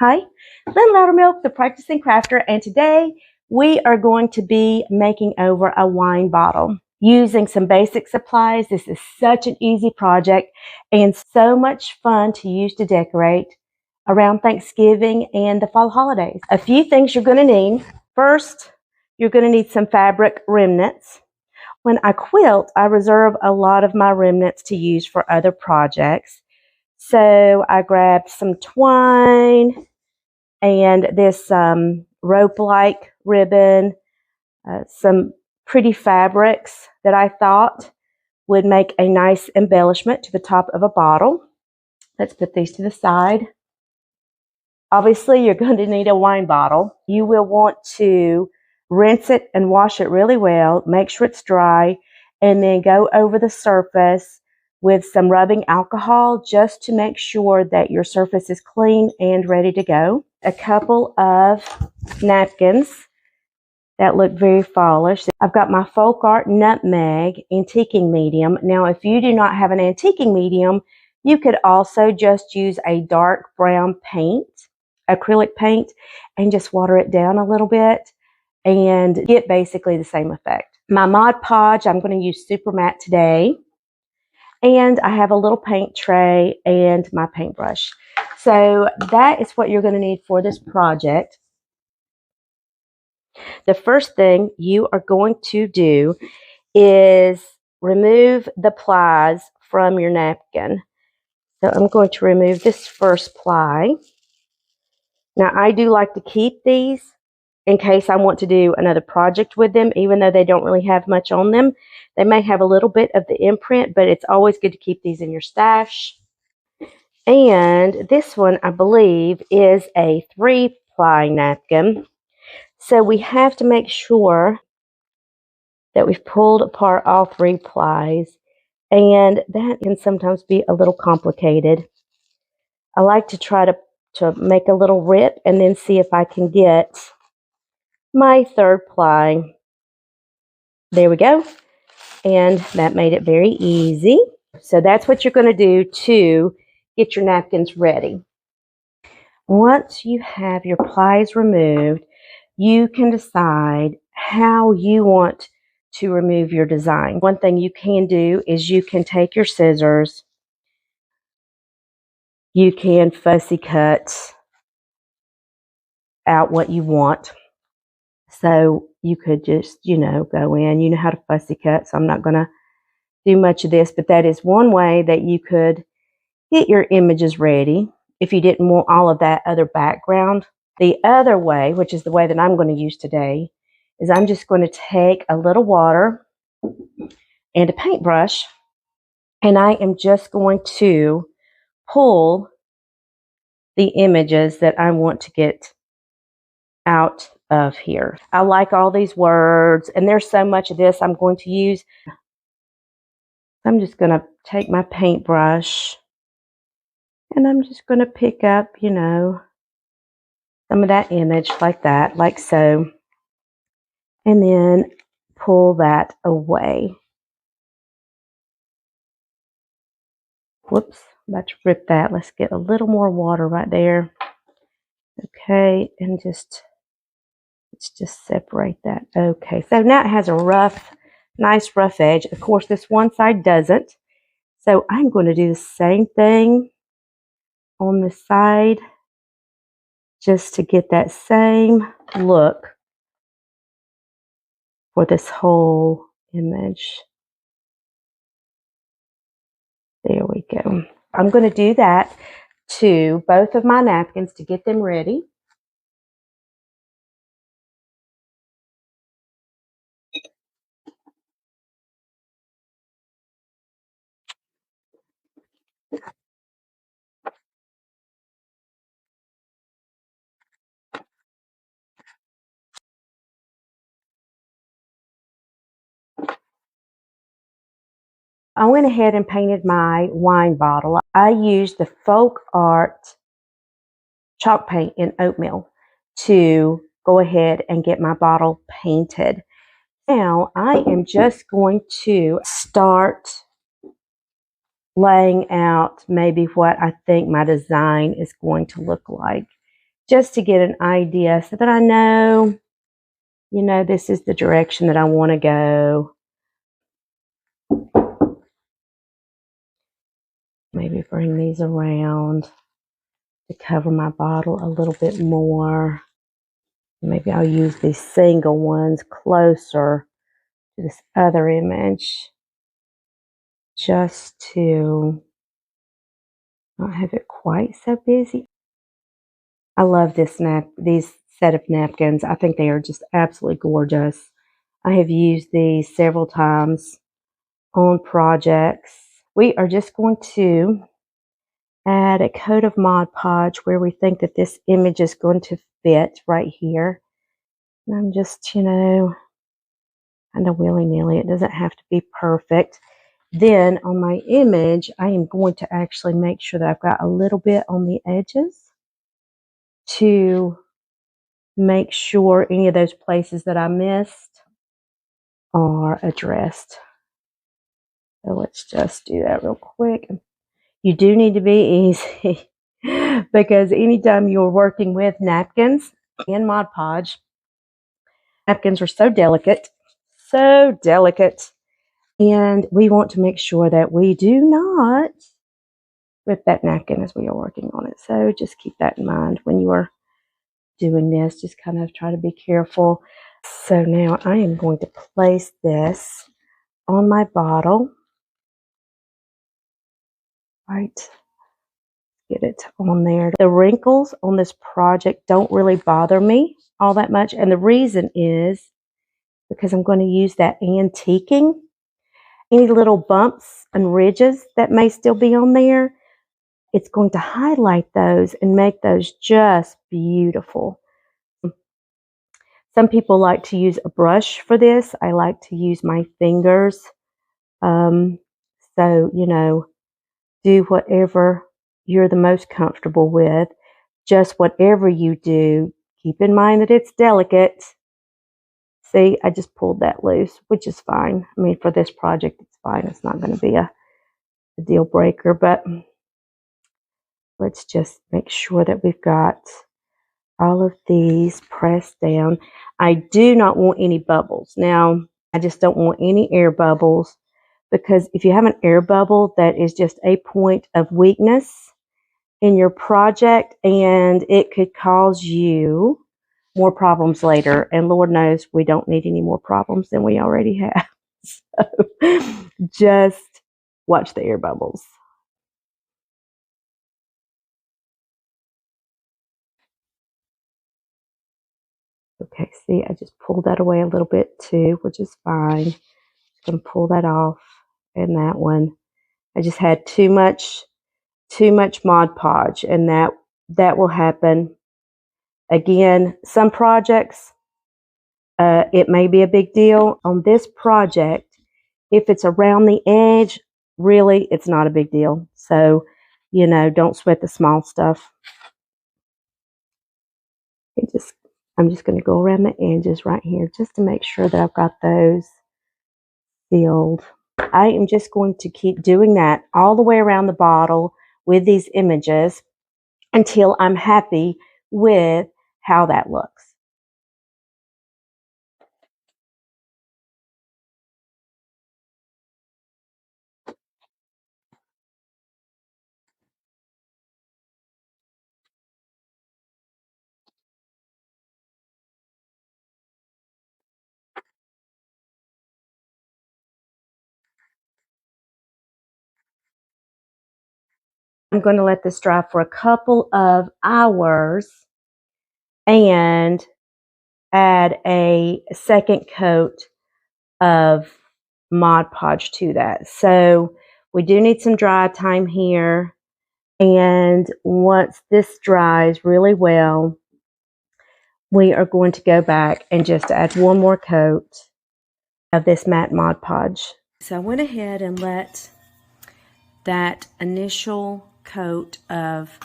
Hi, Lynn Loudermilk, the practicing crafter, and today we are going to be making over a wine bottle using some basic supplies. This is such an easy project and so much fun to use to decorate around Thanksgiving and the fall holidays. A few things you're going to need. First, you're going to need some fabric remnants. When I quilt, I reserve a lot of my remnants to use for other projects. So I grabbed some twine and this rope-like ribbon, some pretty fabrics that I thought would make a nice embellishment to the top of a bottle. Let's put these to the side. Obviously, you're going to need a wine bottle. You will want to rinse it and wash it really well, make sure it's dry, and then go over the surface with some rubbing alcohol just to make sure that your surface is clean and ready to go. A couple of napkins that look very fallish. I've got my FolkArt Nutmeg antiquing medium. Now, if you do not have an antiquing medium, you could also just use a dark brown paint, acrylic paint, and just water it down a little bit and get basically the same effect. My Mod Podge, I'm going to use super matte today. And I have a little paint tray and my paintbrush. So that is what you're going to need for this project. The first thing you are going to do is remove the plies from your napkin. So I'm going to remove this first ply. Now I do like to keep these in case I want to do another project with them, even though they don't really have much on them. They may have a little bit of the imprint, but it's always good to keep these in your stash. And this one, I believe, is a 3-ply napkin. So we have to make sure that we've pulled apart all 3 plies. And that can sometimes be a little complicated. I like to try to make a little rip and then see if I can get my 3rd ply. There we go. And that made it very easy. So that's what you're going to do to get your napkins ready. Once you have your plies removed, you can decide how you want to remove your design. One thing you can do is you can take your scissors, you can fussy cut out what you want. So you could just, go in. You know how to fussy cut, so I'm not going to do much of this, but that is one way that you could get your images ready if you didn't want all of that other background. The other way, which is the way that I'm going to use today, is I'm just going to take a little water and a paintbrush, and I am just going to pull the images that I want to get out of here. I like all these words, and there's so much of this I'm going to use. I'm just going to take my paintbrush, and I'm just going to pick up, some of that image like that, like so, and then pull that away. Whoops, I'm about to rip that. Let's get a little more water right there. Okay, and let's just separate that. Okay, so now it has a nice rough edge. Of course, this one side doesn't. So I'm going to do the same thing on this side just to get that same look for this whole image. There we go. I'm going to do that to both of my napkins to get them ready. I went ahead and painted my wine bottle. I used the FolkArt Chalk Paint in Oatmeal to go ahead and get my bottle painted. Now I am just going to start laying out maybe what I think my design is going to look like. just to get an idea so that I know, you know, this is the direction that I want to go. Maybe bring these around to cover my bottle a little bit more. Maybe I'll use these single ones closer to this other image just to not have it quite so busy. I love these set of napkins. I think they are just absolutely gorgeous. I have used these several times on projects. We are just going to add a coat of Mod Podge where we think that this image is going to fit right here. And I'm just, you know, kind of willy-nilly. It doesn't have to be perfect. Then on my image, I am going to actually make sure that I've got a little bit on the edges to make sure any of those places that I missed are addressed. So let's just do that real quick. You do need to be easy because anytime you're working with napkins in Mod Podge, napkins are so delicate, and we want to make sure that we do not rip that napkin as we are working on it. So just keep that in mind when you are doing this. Just kind of try to be careful. So now I am going to place this on my bottle. Right. Get it on there. The wrinkles on this project don't really bother me all that much. And the reason is because I'm going to use that antiquing. Any little bumps and ridges that may still be on there, it's going to highlight those and make those just beautiful. Some people like to use a brush for this. I like to use my fingers. So, you know, do whatever you're the most comfortable with. Just whatever you do, keep in mind that it's delicate. See, I just pulled that loose, which is fine. I mean, for this project, it's fine. It's not going to be a deal breaker, but let's just make sure that we've got all of these pressed down. I do not want any bubbles. Now, I just don't want any air bubbles, because if you have an air bubble, that is just a point of weakness in your project, and it could cause you more problems later. And Lord knows we don't need any more problems than we already have. So just watch the air bubbles. Okay, see, I just pulled that away a little bit too, which is fine. Just gonna pull that off. And that one, I just had too much Mod Podge, and that will happen. Again, some projects, it may be a big deal. On this project, if it's around the edge, really, it's not a big deal. So, you know, don't sweat the small stuff. I'm just going to go around the edges right here just to make sure that I've got those sealed. I am just going to keep doing that all the way around the bottle with these images until I'm happy with how that looks. I'm going to let this dry for a couple of hours and add a second coat of Mod Podge to that. So we do need some dry time here. And once this dries really well, we are going to go back and just add one more coat of this Matte Mod Podge. So I went ahead and let that initial coat of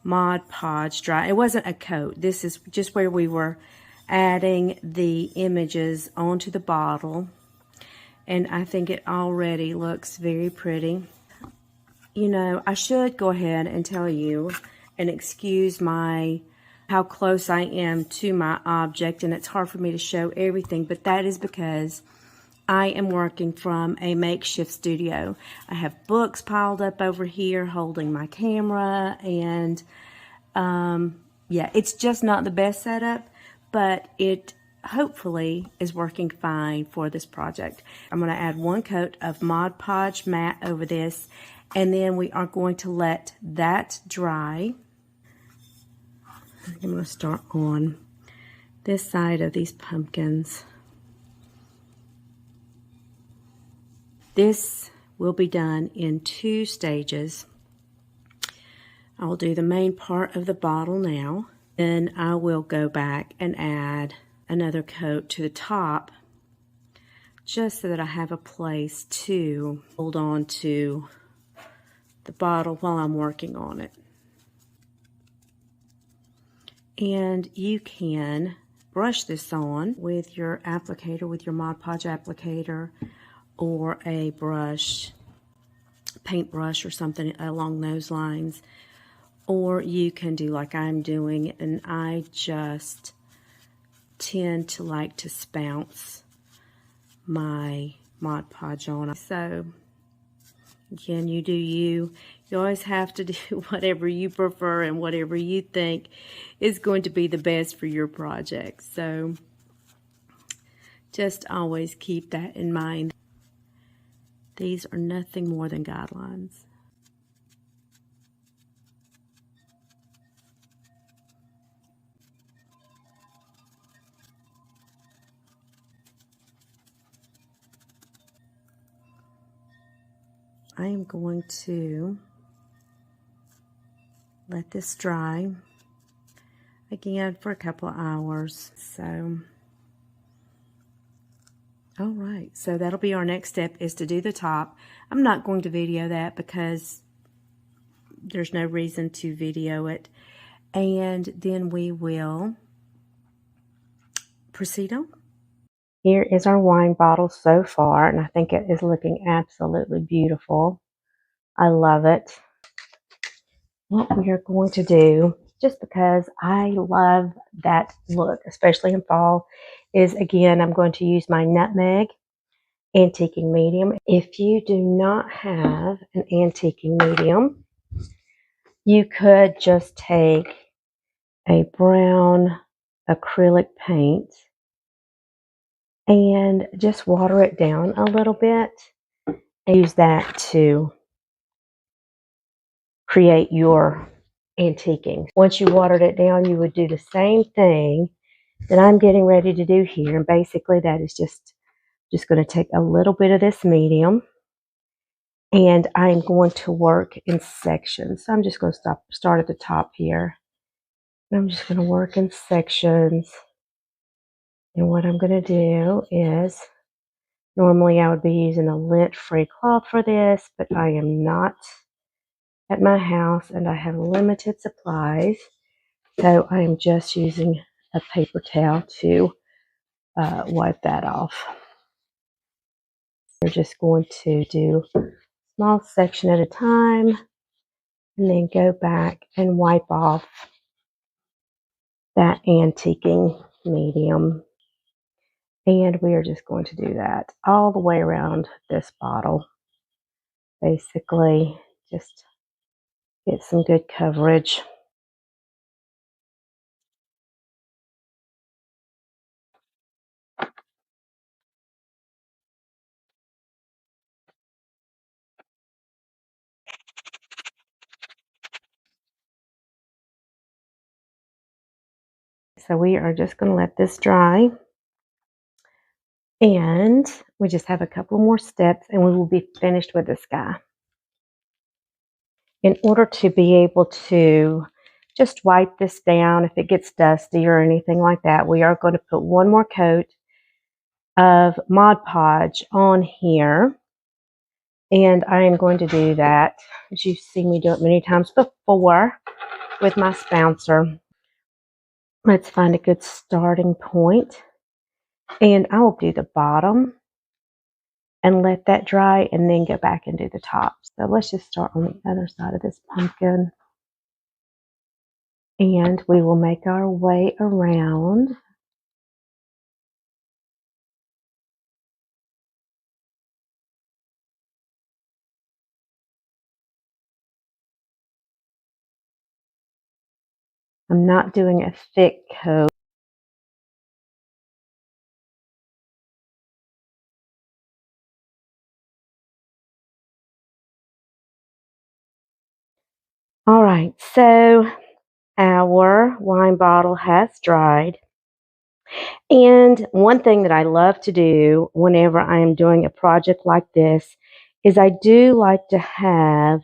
Mod Podge dry. It wasn't a coat. This is just where we were adding the images onto the bottle. And I think it already looks very pretty. You know, I should go ahead and tell you and excuse my how close I am to my object, and it's hard for me to show everything, but that is because I am working from a makeshift studio. I have books piled up over here holding my camera, and yeah, it's just not the best setup, but it hopefully is working fine for this project. I'm going to add 1 coat of Mod Podge matte over this, and then we are going to let that dry. I'm going to start on this side of these pumpkins. This will be done in 2 stages. I will do the main part of the bottle now. Then I will go back and add another coat to the top, just so that I have a place to hold on to the bottle while I'm working on it. And you can brush this on with your applicator, with your Mod Podge applicator, or a brush, paintbrush or something along those lines. Or you can do like I'm doing, and I just tend to like to spounce my Mod Podge on. So again, you do you. You always have to do whatever you prefer and whatever you think is going to be the best for your project. So just always keep that in mind. These are nothing more than guidelines. I am going to let this dry again for a couple of hours. So, all right, so that'll be our next step, is to do the top. I'm not going to video that because there's no reason to video it. And then we will proceed on. Here is our wine bottle so far, and I think it is looking absolutely beautiful. I love it. What we are going to do, just because I love that look, especially in fall, is again, I'm going to use my nutmeg antiquing medium. If you do not have an antiquing medium, you could just take a brown acrylic paint and just water it down a little bit and use that to create your antiquing. Once you watered it down, you would do the same thing that I'm getting ready to do here. And basically that is just going to take a little bit of this medium, and I'm going to work in sections. So I'm just going to start at the top here. And I'm just going to work in sections. And what I'm going to do is, normally I would be using a lint-free cloth for this, but I am not at my house and I have limited supplies. So I am just using a paper towel to wipe that off. We're just going to do a small section at a time and then go back and wipe off that antiquing medium. And we are just going to do that all the way around this bottle. Basically, just get some good coverage. So we are just going to let this dry. And we just have a couple more steps and we will be finished with this guy. In order to be able to just wipe this down if it gets dusty or anything like that, we are going to put one more coat of Mod Podge on here. And I am going to do that, as you've seen me do it many times before, with my Spouncer. Let's find a good starting point. And I will do the bottom and let that dry and then go back and do the top. So let's just start on the other side of this pumpkin. And we will make our way around. I'm not doing a thick coat. All right, so our wine bottle has dried. And one thing that I love to do whenever I am doing a project like this is I do like to have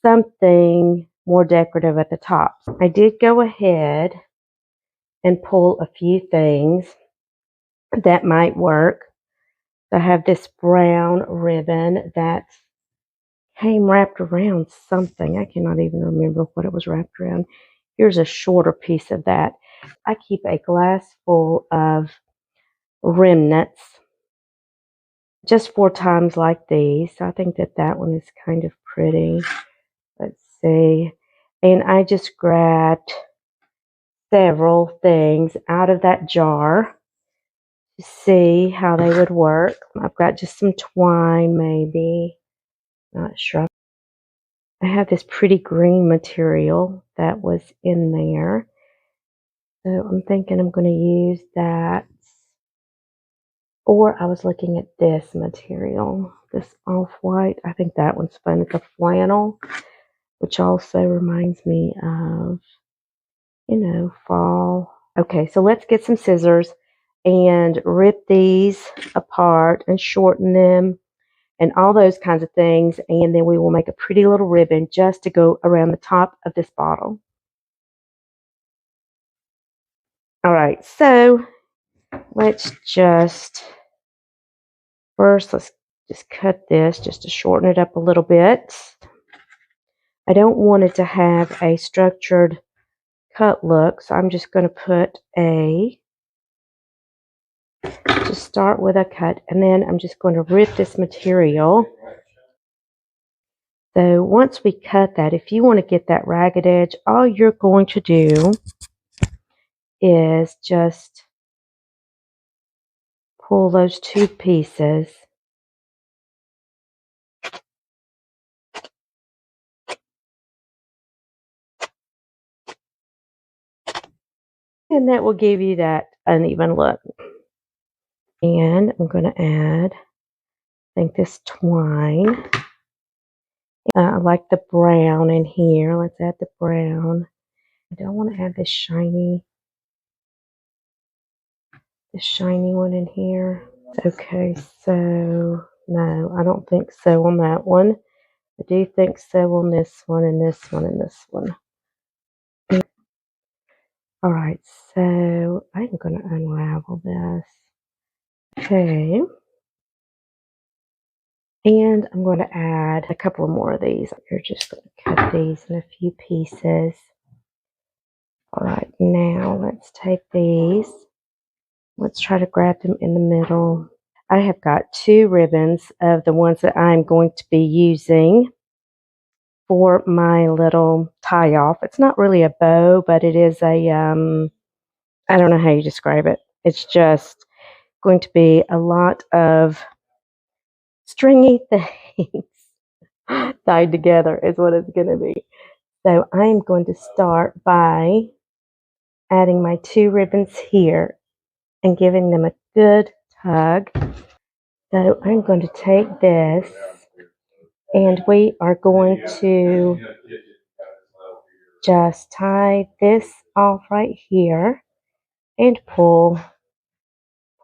something more decorative at the top. I did go ahead and pull a few things that might work. I have this brown ribbon that came wrapped around something. I cannot even remember what it was wrapped around. Here's a shorter piece of that. I keep a glass full of remnants just for times like these. So I think that that one is kind of pretty. Let's see. And I just grabbed several things out of that jar to see how they would work. I've got just some twine, maybe. Not sure. I have this pretty green material that was in there. So I'm thinking I'm going to use that. Or I was looking at this material, this off-white. I think that one's fun. It's a flannel, which also reminds me of, you know, fall. Okay, so let's get some scissors and rip these apart and shorten them and all those kinds of things. And then we will make a pretty little ribbon just to go around the top of this bottle. All right, so let's just let's just cut this just to shorten it up a little bit. I don't want it to have a structured cut look, so I'm just going to put just start with a cut, and then I'm just going to rip this material. So once we cut that, if you want to get that ragged edge, all you're going to do is just pull those two pieces. And that will give you that uneven look. And I'm going to add, I think, this twine. I like the brown in here. Let's add the brown. I don't want to add this shiny one in here. Okay, so no, I don't think so on that one. I do think so on this one and this one and this one. All right, so I'm going to unravel this. Okay. And I'm going to add a couple more of these. You're just going to cut these in a few pieces. All right, now let's take these. Let's try to grab them in the middle. I have got two ribbons of the ones that I'm going to be using for my little tie-off. It's not really a bow, but it is a, I don't know how you describe it. It's just going to be a lot of stringy things tied together is what it's going to be. So I'm going to start by adding my two ribbons here and giving them a good tug. So I'm going to take this and we are going to just tie this off right here and pull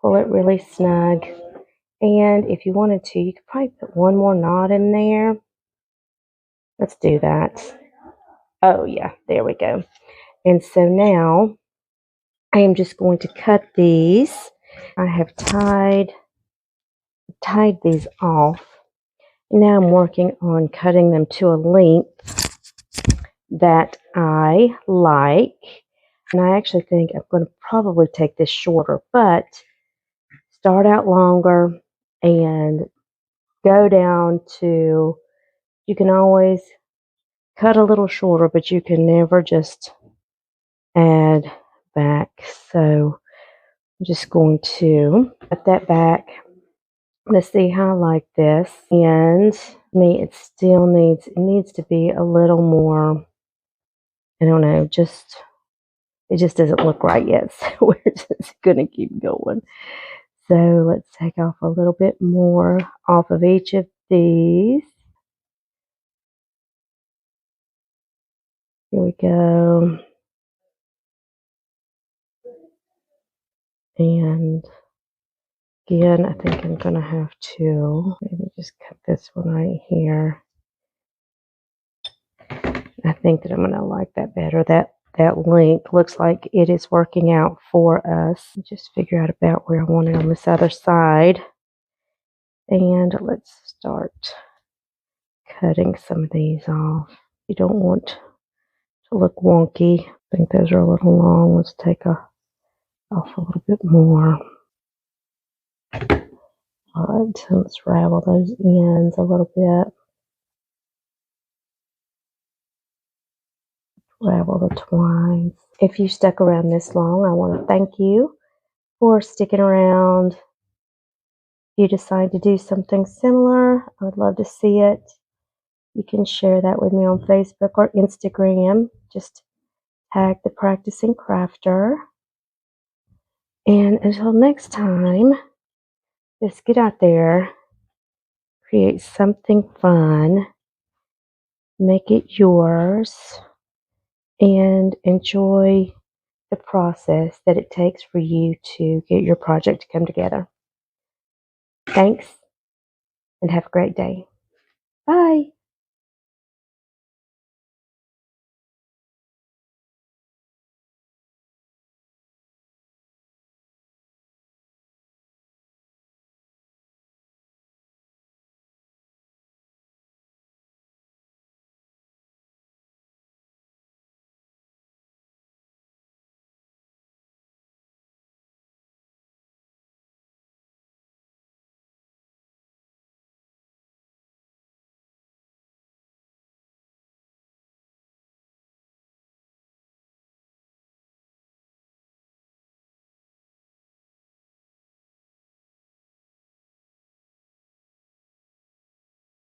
it really snug. And if you wanted to, you could probably put one more knot in there. Let's do that. Oh yeah, there we go. And so now I am just going to cut these. I have tied these off. Now I'm working on cutting them to a length that I like. And I actually think I'm going to probably take this shorter, but start out longer and go down to, you can always cut a little shorter, but you can never just add back. So I'm just going to put that back. Let's see how I like this. And it still needs to be a little more, I don't know, it just doesn't look right yet. So we're just gonna keep going. So let's take off a little bit more off of each of these. Here we go. And again, I think I'm gonna have to maybe just cut this one right here. I think that I'm gonna like that better. That length looks like it is working out for us. Just figure out about where I want it on this other side. And let's start cutting some of these off. You don't want to look wonky. I think those are a little long. Let's take off a little bit more. Alright, so let's ravel those ends a little bit. Ravel the twines. If you stuck around this long, I want to thank you for sticking around. If you decide to do something similar, I would love to see it. You can share that with me on Facebook or Instagram. Just tag the Practicing Crafter. And until next time, just get out there, create something fun, make it yours, and enjoy the process that it takes for you to get your project to come together. Thanks, and have a great day. Bye.